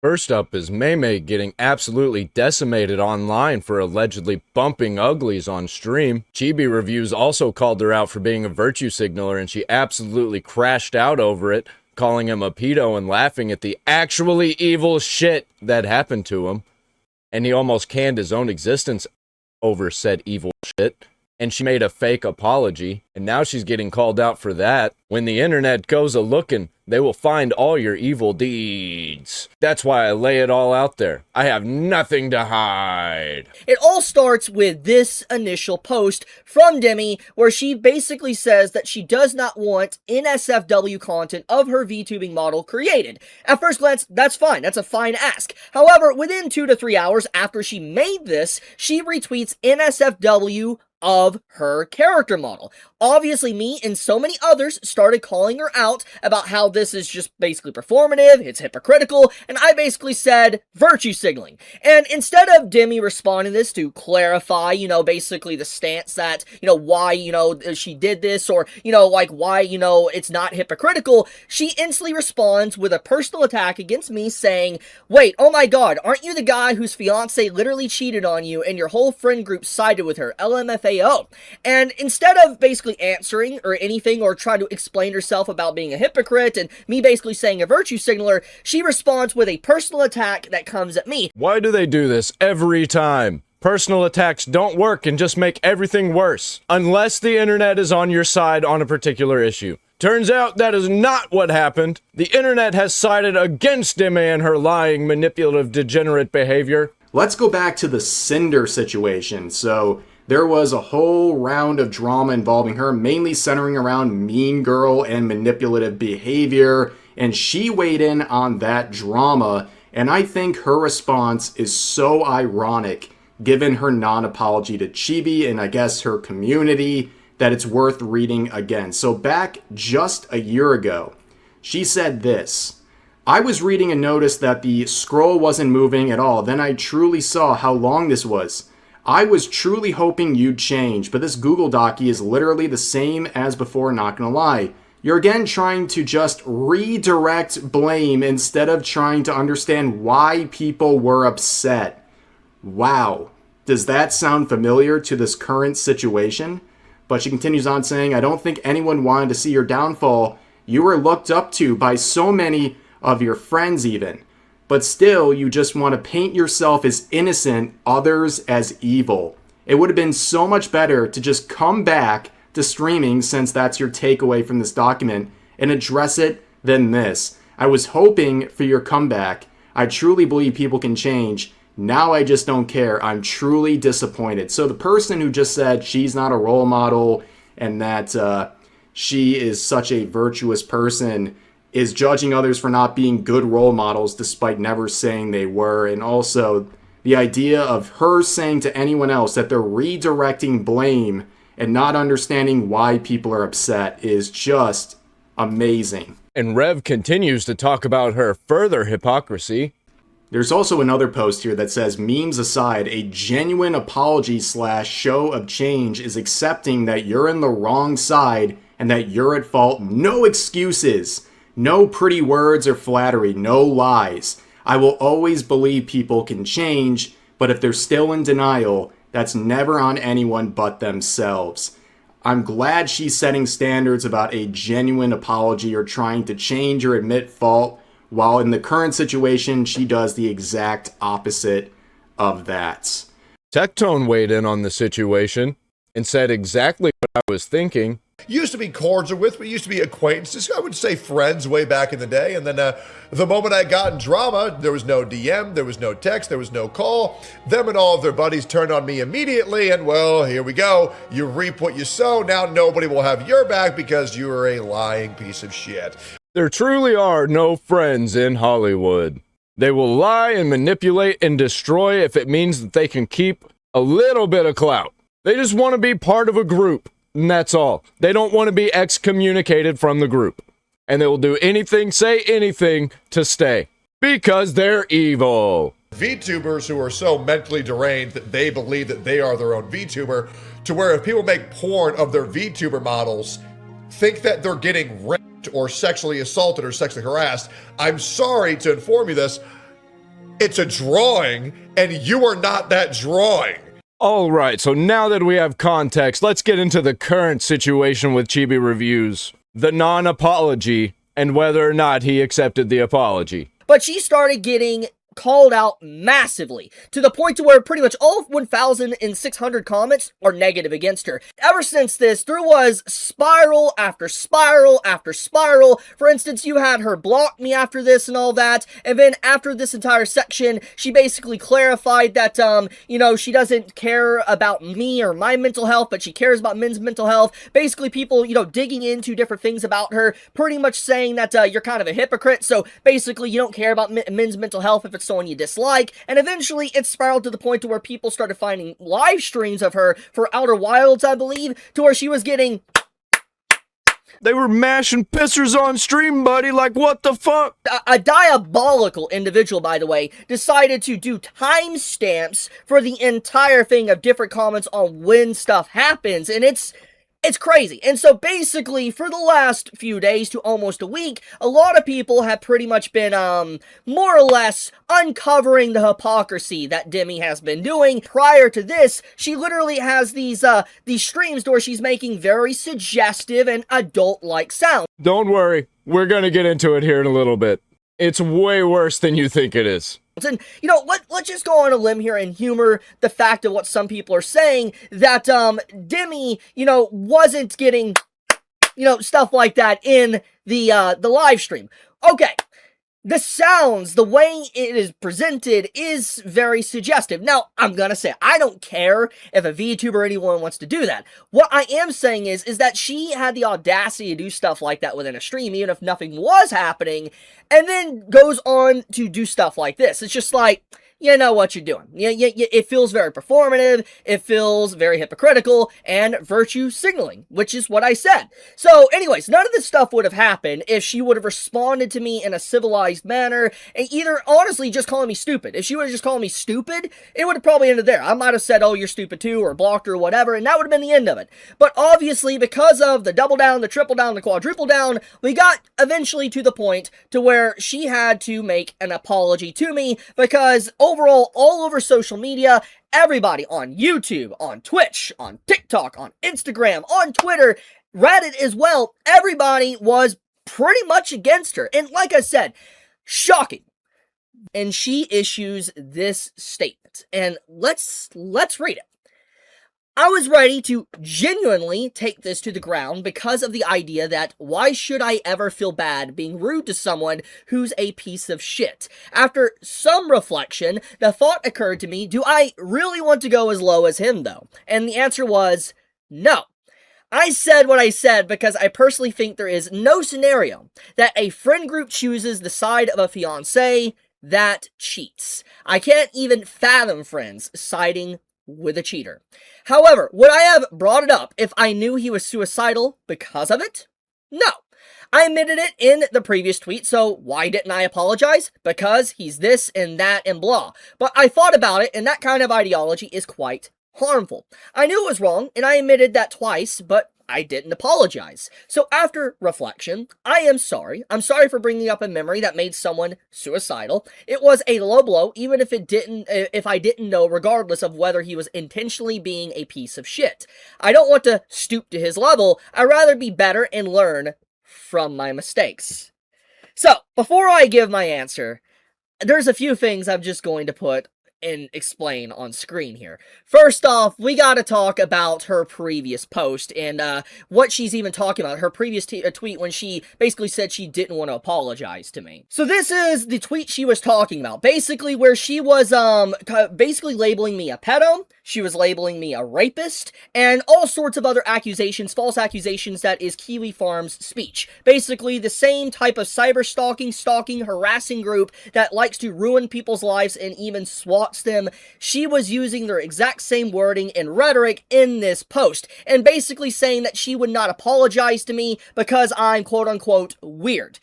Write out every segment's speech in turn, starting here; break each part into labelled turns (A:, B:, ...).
A: First up is Meme getting absolutely decimated online for allegedly bumping uglies on stream. Chibi Reviews also called her out for being a virtue signaler, and she absolutely crashed out over it, calling him a pedo and laughing at the actually evil shit that happened to him. And he almost canned his own existence over said evil shit. And she made a fake apology, and now she's getting called out for that. When the internet goes a-looking, they will find all your evil deeds. That's why I lay it all out there. I have nothing to hide.
B: It all starts with this initial post from Deme, where she basically says that she does not want NSFW content of her VTubing model created. At first glance, that's fine. That's a fine ask. However, within 2 to 3 hours after she made this, she retweets NSFW of her character model. Obviously, me and so many others started calling her out about how this is just basically performative, it's hypocritical, and I basically said virtue signaling. And instead of Deme responding this to clarify, basically the stance that, why, she did this, or, like why, it's not hypocritical, she instantly responds with a personal attack against me saying, wait, oh my god, aren't you the guy whose fiance literally cheated on you and your whole friend group sided with her, LMFAO? And instead of basically answering or anything or trying to explain herself about being a hypocrite and me basically saying a virtue signaler, she responds with a personal attack that comes at me.
A: Why do they do this every time? Personal attacks don't work and just make everything worse, unless the internet is on your side on a particular issue. Turns out that is not what happened. The internet has sided against Deme and her lying, manipulative, degenerate behavior.
C: Let's go back to the Cinder situation. So there was a whole round of drama involving her, mainly centering around mean girl and manipulative behavior, and she weighed in on that drama, and I think her response is so ironic given her non-apology to Chibi and I guess her community that it's worth reading again. So back just a year ago, she said this: I was reading and noticed that the scroll wasn't moving at all. Then I truly saw how long this was. I was truly hoping you'd change, but this Google Docie is literally the same as before, not gonna lie. You're again trying to just redirect blame instead of trying to understand why people were upset. Wow. Does that sound familiar to this current situation? But she continues on saying, I don't think anyone wanted to see your downfall. You were looked up to by so many of your friends even. But still, you just want to paint yourself as innocent, others as evil. It would have been so much better to just come back to streaming, since that's your takeaway from this document, and address it than this. I was hoping for your comeback. I truly believe people can change. Now I just don't care. I'm truly disappointed. So the person who just said she's not a role model and that she is such a virtuous person is judging others for not being good role models despite never saying they were. And also the idea of her saying to anyone else that they're redirecting blame and not understanding why people are upset is just amazing.
A: And Rev continues to talk about her further hypocrisy.
C: There's also another post here that says, memes aside, a genuine apology / show of change is accepting that you're in the wrong side and that you're at fault. No excuses. No pretty words or flattery, no lies. I will always believe people can change, but if they're still in denial, that's never on anyone but themselves. I'm glad she's setting standards about a genuine apology or trying to change or admit fault, while in the current situation, she does the exact opposite of that.
A: Tectone weighed in on the situation and said exactly what I was thinking.
D: Used to be cordial with, we used to be acquaintances, I would say friends way back in the day, and then the moment I got in drama, there was no DM, there was no text, there was no call. Them and all of their buddies turned on me immediately, and well, here we go. You reap what you sow. Now nobody will have your back because you are a lying piece of shit.
A: There truly are no friends in Hollywood. They will lie and manipulate and destroy if it means that they can keep a little bit of clout. They just want to be part of a group. And that's all. They don't want to be excommunicated from the group. And they will do anything, say anything to stay. Because they're evil.
D: VTubers who are so mentally deranged that they believe that they are their own VTuber, to where if people make porn of their VTuber models, think that they're getting raped or sexually assaulted or sexually harassed. I'm sorry to inform you this. It's a drawing, and you are not that drawing.
A: All right, so now that we have context, let's get into the current situation with Chibi Reviews. The non-apology, and whether or not he accepted the apology.
B: But she started getting called out massively, to the point to where pretty much all 1,600 comments are negative against her. Ever since this, there was spiral after spiral after spiral. For instance, you had her block me after this and all that, and then after this entire section, she basically clarified that, she doesn't care about me or my mental health, but she cares about men's mental health. Basically, people, digging into different things about her, pretty much saying that, you're kind of a hypocrite, so basically you don't care about men's mental health if it's someone you dislike, and eventually it spiraled to the point to where people started finding live streams of her for Outer Wilds, I believe, to where she was getting...
A: They were mashing pissers on stream, buddy, like what the fuck?
B: A diabolical individual, by the way, decided to do timestamps for the entire thing of different comments on when stuff happens, and it's crazy. And so basically, for the last few days to almost a week, a lot of people have pretty much been, more or less uncovering the hypocrisy that Deme has been doing. Prior to this, she literally has these streams where she's making very suggestive and adult-like sounds.
A: Don't worry, we're gonna get into it here in a little bit. It's way worse than you think it is.
B: And, let's just go on a limb here and humor the fact of what some people are saying, that, Deme, wasn't getting, stuff like that in the live stream. Okay. The sounds, the way it is presented is very suggestive. Now, I'm gonna say, I don't care if a VTuber or anyone wants to do that. What I am saying is that she had the audacity to do stuff like that within a stream, even if nothing was happening, and then goes on to do stuff like this. It's just like, you know what you're doing. It feels very performative, it feels very hypocritical, and virtue signaling, which is what I said. So, anyways, none of this stuff would have happened if she would have responded to me in a civilized manner, and either, honestly, just calling me stupid. If she would have just called me stupid, it would have probably ended there. I might have said, oh, you're stupid too, or blocked her, or whatever, and that would have been the end of it. But obviously, because of the double down, the triple down, the quadruple down, we got eventually to the point to where she had to make an apology to me, because overall, all over social media, everybody on YouTube, on Twitch, on TikTok, on Instagram, on Twitter, Reddit as well, everybody was pretty much against her. And like I said, shocking. And she issues this statement. And let's read it. I was ready to genuinely take this to the ground because of the idea that why should I ever feel bad being rude to someone who's a piece of shit? After some reflection, the thought occurred to me, do I really want to go as low as him though? And the answer was no. I said what I said because I personally think there is no scenario that a friend group chooses the side of a fiancé that cheats. I can't even fathom friends siding with a cheater. However, would I have brought it up if I knew he was suicidal because of it? No. I admitted it in the previous tweet, so why didn't I apologize? Because he's this and that and blah. But I thought about it, and that kind of ideology is quite harmful. I knew it was wrong, and I admitted that twice, but I didn't apologize. So after reflection, I am sorry. I'm sorry for bringing up a memory that made someone suicidal. It was a low blow, even if I didn't know, regardless of whether he was intentionally being a piece of shit. I don't want to stoop to his level. I'd rather be better and learn from my mistakes. So, before I give my answer, there's a few things I'm just going to put and explain on screen here. First off, we gotta talk about her previous post and what she's even talking about. Her previous tweet when she basically said she didn't want to apologize to me. So this is the tweet she was talking about. Basically where she was basically labeling me a pedo, she was labeling me a rapist, and all sorts of other accusations, false accusations that is Kiwi Farms speech. Basically the same type of cyber stalking, harassing group that likes to ruin people's lives and even swat them. She was using their exact same wording and rhetoric in this post, and basically saying that she would not apologize to me because I'm quote-unquote weird.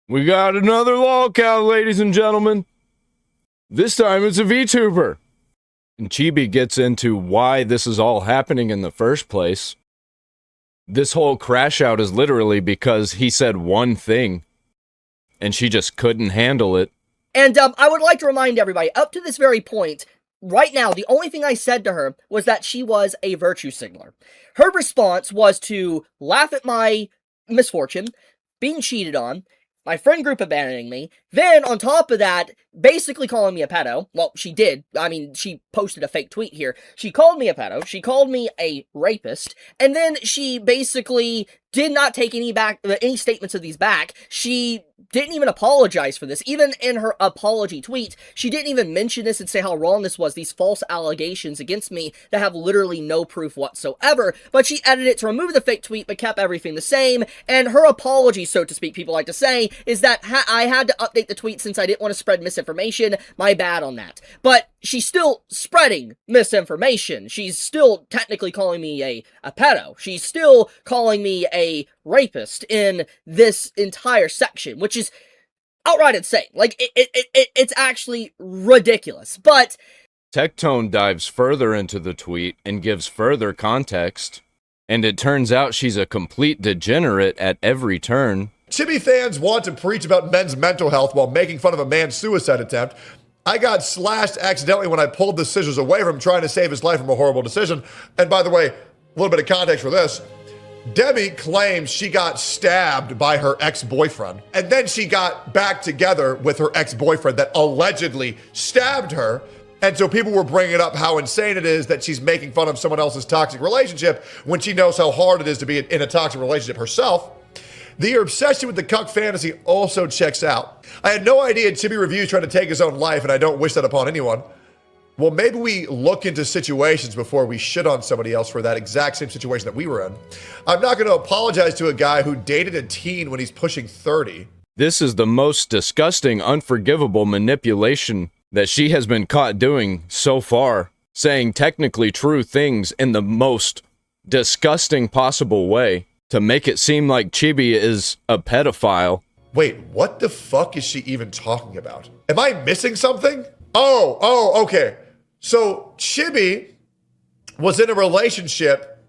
A: We got another lolcow, ladies and gentlemen. This time it's a VTuber. And Chibi gets into why this is all happening in the first place. This whole crash out is literally because he said one thing, and she just couldn't handle it.
B: And I would like to remind everybody, up to this very point, right now, the only thing I said to her was that she was a virtue signaler. Her response was to laugh at my misfortune, being cheated on, my friend group abandoning me, then on top of that, basically calling me a pedo. Well, she did. I mean, she posted a fake tweet here. She called me a pedo, she called me a rapist, and then she basically did not take any statements of these back. She didn't even apologize for this. Even in her apology tweet, she didn't even mention this and say how wrong this was, these false allegations against me that have literally no proof whatsoever. But she edited it to remove the fake tweet, but kept everything the same. And her apology, so to speak, people like to say, is that I had to update the tweet since I didn't want to spread misinformation. My bad on that. But she's still spreading misinformation. She's still technically calling me a pedo. She's still calling me a rapist in this entire section, which is outright insane. Like, it's actually ridiculous. But
A: Tectone dives further into the tweet and gives further context, and it turns out she's a complete degenerate at every turn.
D: Chibi fans want to preach about men's mental health while making fun of a man's suicide attempt. I got slashed accidentally when I pulled the scissors away from him trying to save his life from a horrible decision. And by the way, a little bit of context for this. Deme claims she got stabbed by her ex-boyfriend, and then she got back together with her ex-boyfriend that allegedly stabbed her. And so people were bringing up how insane it is that she's making fun of someone else's toxic relationship when she knows how hard it is to be in a toxic relationship herself. The obsession with the cuck fantasy also checks out. I had no idea Chibi Reviews tried to take his own life, and I don't wish that upon anyone. Well, maybe we look into situations before we shit on somebody else for that exact same situation that we were in. I'm not going to apologize to a guy who dated a teen when he's pushing 30.
A: This is the most disgusting, unforgivable manipulation that she has been caught doing so far, saying technically true things in the most disgusting possible way to make it seem like Chibi is a pedophile.
D: Wait, what the fuck is she even talking about? Am I missing something? Oh, okay. So Chibi was in a relationship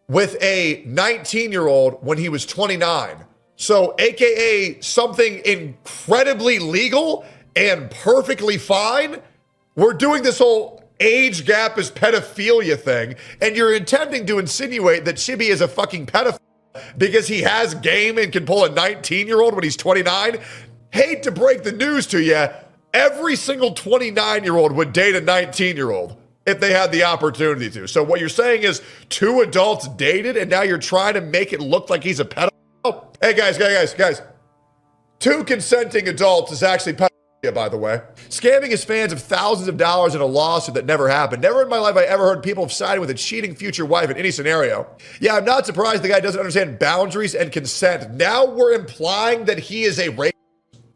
D: with a 19-year-old when he was 29. So AKA something incredibly legal and perfectly fine. We're doing this whole age gap is pedophilia thing, and you're attempting to insinuate that Chibi is a fucking pedophile because he has game and can pull a 19-year-old when he's 29. Hate to break the news to you, every single 29-year-old would date a 19-year-old if they had the opportunity to. So what you're saying is two adults dated and now you're trying to make it look like he's a pedophile? Hey guys. Two consenting adults is actually pedophilia, by the way. Scamming his fans of thousands of dollars in a lawsuit that never happened. Never in my life I ever heard people have sided with a cheating future wife in any scenario. Yeah, I'm not surprised the guy doesn't understand boundaries and consent. Now we're implying that he is a rapist.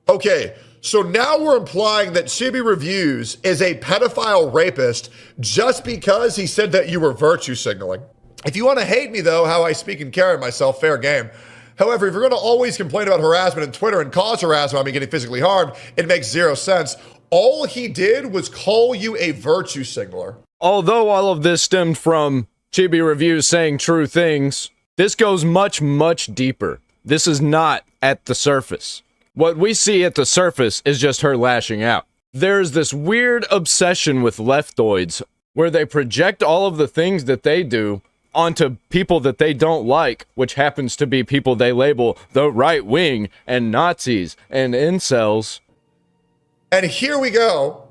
D: Okay, so now we're implying that Chibi Reviews is a pedophile rapist just because he said that you were virtue signaling. If you want to hate me, though, how I speak and carry myself, fair game. However, if you're going to always complain about harassment on Twitter and cause harassment on me getting physically harmed, it makes zero sense. All he did was call you a virtue signaler.
A: Although all of this stemmed from Chibi Reviews saying true things, this goes much, much deeper. This is not at the surface. What we see at the surface is just her lashing out. There's this weird obsession with leftoids where they project all of the things that they do onto people that they don't like, which happens to be people they label the right wing and Nazis and incels.
D: And here we go.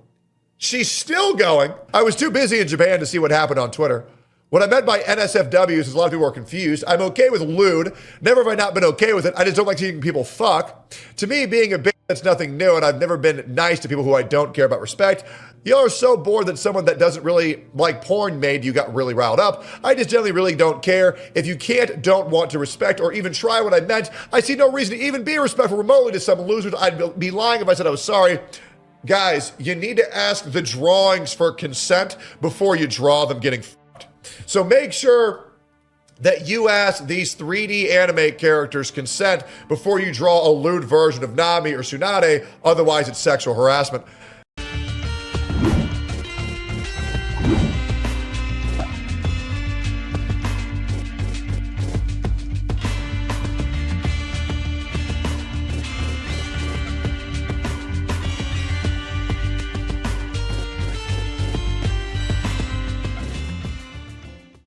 D: She's still going. I was too busy in Japan to see what happened on Twitter. What I meant by NSFWs is a lot of people are confused. I'm okay with lewd. Never have I not been okay with it. I just don't like seeing people fuck. To me, being a bitch, that's nothing new, and I've never been nice to people who I don't care about respect. Y'all are so bored that someone that doesn't really like porn made you got really riled up. I just generally really don't care. If you don't want to respect or even try what I meant, I see no reason to even be respectful remotely to some losers. I'd be lying if I said I was sorry. Guys, you need to ask the drawings for consent before you draw them getting fucked. So make sure that you ask these 3D anime characters consent before you draw a lewd version of Nami or Tsunade, otherwise it's sexual harassment.